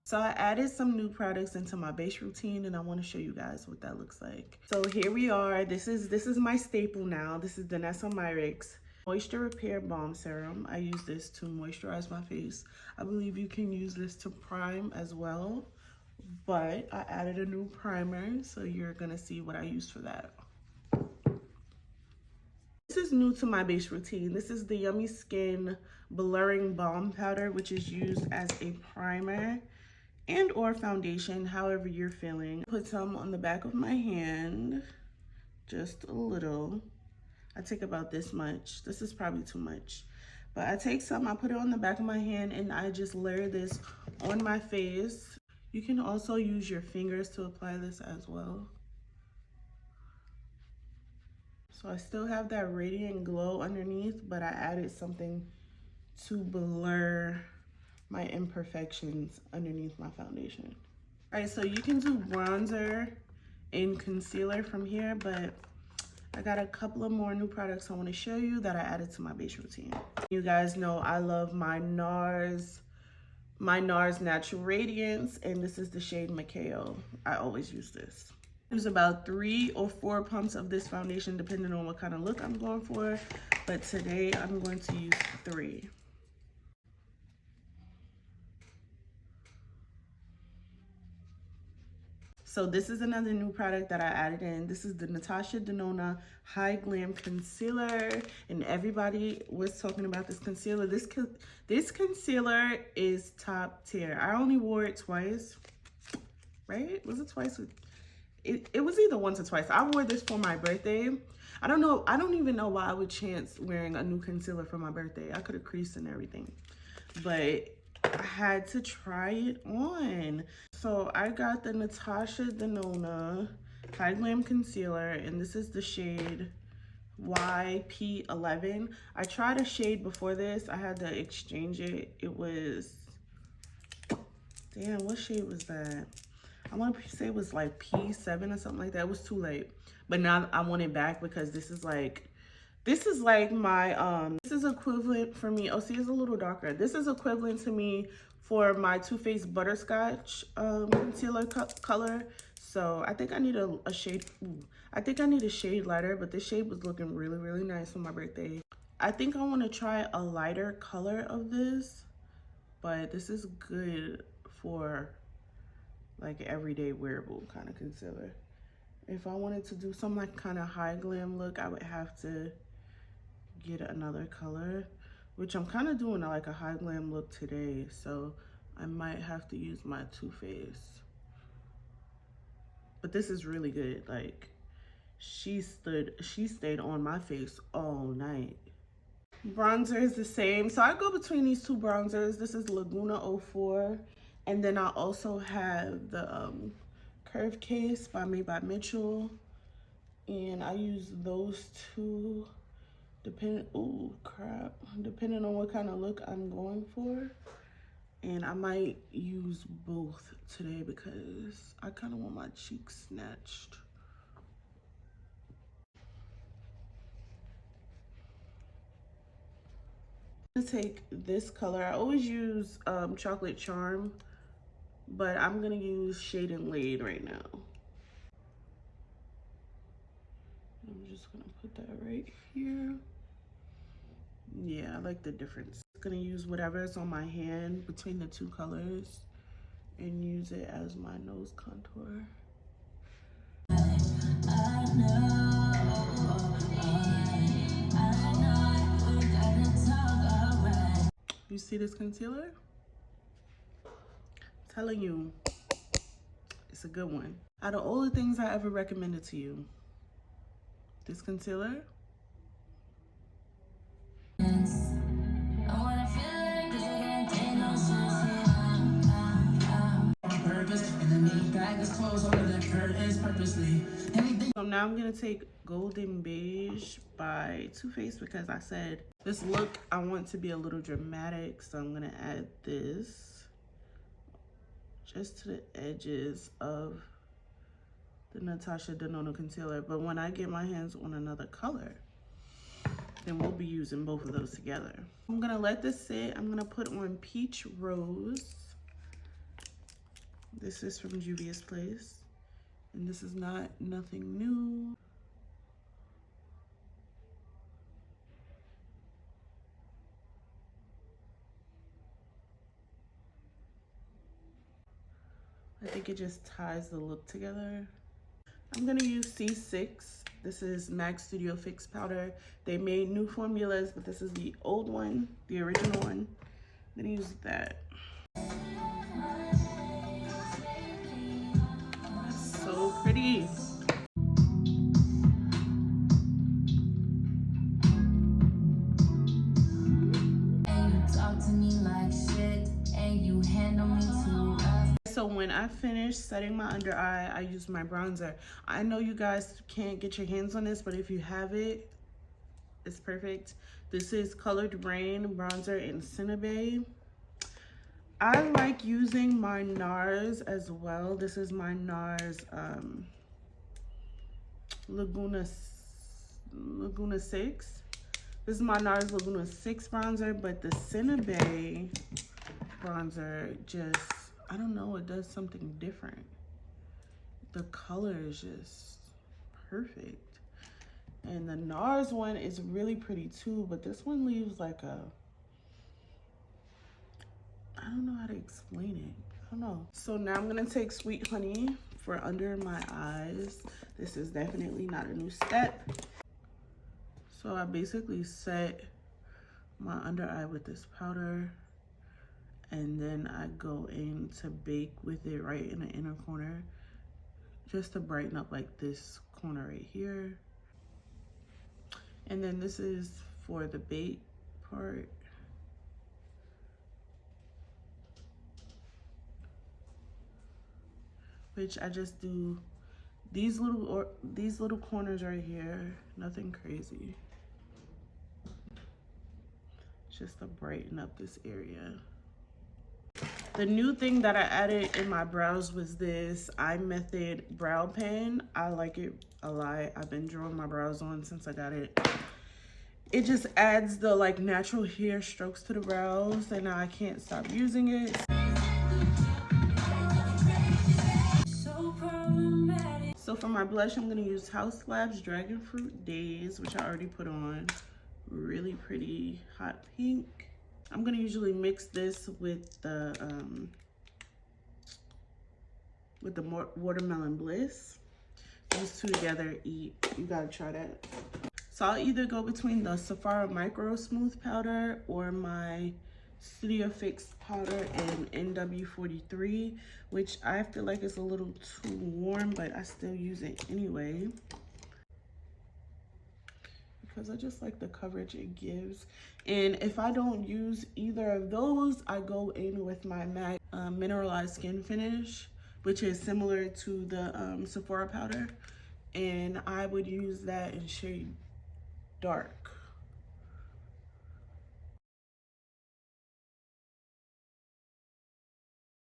So I added some new products into my base routine and I want to show you guys what that looks like. So here we are. This is my staple now. This is Danessa Myricks Moisture Repair Balm Serum. I use this to moisturize my face. I believe you can use this to prime as well, but I added a new primer, so you're gonna see what I use for that. This is new to my base routine. This is the Yummy Skin Blurring Balm Powder, which is used as a primer and or foundation, however you're feeling. Put some on the back of my hand, just a little. I take about this much. This is probably too much. But I take some, I put it on the back of my hand, and I just layer this on my face. You can also use your fingers to apply this as well. So I still have that radiant glow underneath, but I added something to blur my imperfections underneath my foundation. All right, so you can do bronzer and concealer from here, but I got a couple of more new products I want to show you that I added to my base routine. You guys know I love my NARS Natural Radiance, and this is the shade Macao. I always use this. There's about 3 or 4 pumps of this foundation depending on what kind of look I'm going for, but today I'm going to use 3. So this is another new product that I added in. This is the Natasha Denona High Glam Concealer, and everybody was talking about this concealer. This concealer is top tier. I only wore it twice, right? Was it twice? It was either once or twice. I wore this for my birthday. I don't know. I don't even know why I would chance wearing a new concealer for my birthday. I could have creased and everything, but I had to try it on. So I got the Natasha Denona High Glam Concealer, and this is the shade YP11. I tried a shade before this. I had to exchange it. It was, damn, what shade was that? I want to say it was like P7 or something like that. It was too late. But now I want it back because this is like my, this is equivalent for me. Oh, see, it's a little darker. This is equivalent to me for my Too Faced Butterscotch concealer color. So I think I need a shade. I think I need a shade lighter, but this shade was looking really, really nice for my birthday. I think I want to try a lighter color of this, but this is good for like everyday wearable kind of concealer. If I wanted to do some like kind of high glam look, I would have to get another color, which I'm kind of doing like a high glam look today, so I might have to use my Too Faced. But this is really good. Like she stayed on my face all night. Bronzer is the same, so I go between these two bronzers. This is Laguna 04, and then I also have the Curve Case by Made by Mitchell, and I use those two depending on what kind of look I'm going for. And I might use both today because I kind of want my cheeks snatched. I'm gonna take this color. I always use Chocolate Charm, but I'm gonna use Shade and Laid right now. I'm just gonna put that right here. Yeah, I like the difference. I'm gonna use whatever's on my hand between the two colors and use it as my nose contour. You see this concealer? I'm telling you, it's a good one. Out of all the things I ever recommended to you, this concealer, so now I'm gonna take Golden Beige by Too Faced because I said this look I want to be a little dramatic, so I'm gonna add this just to the edges of the Natasha Denona concealer. But when I get my hands on another color, then we'll be using both of those together. I'm gonna let this sit. I'm gonna put on Peach Rose. This is from Juvia's Place, and this is nothing new. I think it just ties the look together. I'm gonna use C6. This is MAC Studio Fix powder. They made new formulas, but this is the old one, the original one. I'm gonna use that. That's so pretty. So when I finish setting my under eye, I use my bronzer. I know you guys can't get your hands on this, but if you have it, it's perfect. This is Colored Rain bronzer in Cinnabe. I like using my NARS as well. This is my NARS Laguna 6. This is my NARS Laguna 6 bronzer, but the Cinnabe bronzer just, I don't know, it does something different. The color is just perfect. And the NARS one is really pretty too, but this one leaves like a, I don't know how to explain it. I don't know. So now I'm gonna take Sweet Honey for under my eyes. This is definitely not a new step. So I basically set my under eye with this powder, and then I go in to bake with it right in the inner corner, just to brighten up like this corner right here. And then this is for the bake part. Which I just do these little corners right here, nothing crazy. Just to brighten up this area. The new thing that I added in my brows was this Eye Method brow pen. I like it a lot. I've been drawing my brows on since I got it. It just adds the like natural hair strokes to the brows, and I can't stop using it. So for my blush, I'm gonna use Haus Labs Dragon Fruit Days, which I already put on. Really pretty hot pink. I'm gonna usually mix this with the Watermelon Bliss. Those two together eat. You gotta try that. So I'll either go between the Sephora Micro Smooth Powder or my Studio Fix powder in NW43, which I feel like is a little too warm, but I still use it anyway because I just like the coverage it gives. And if I don't use either of those, I go in with my MAC Mineralized Skin Finish, which is similar to the Sephora powder, and I would use that in shade Dark.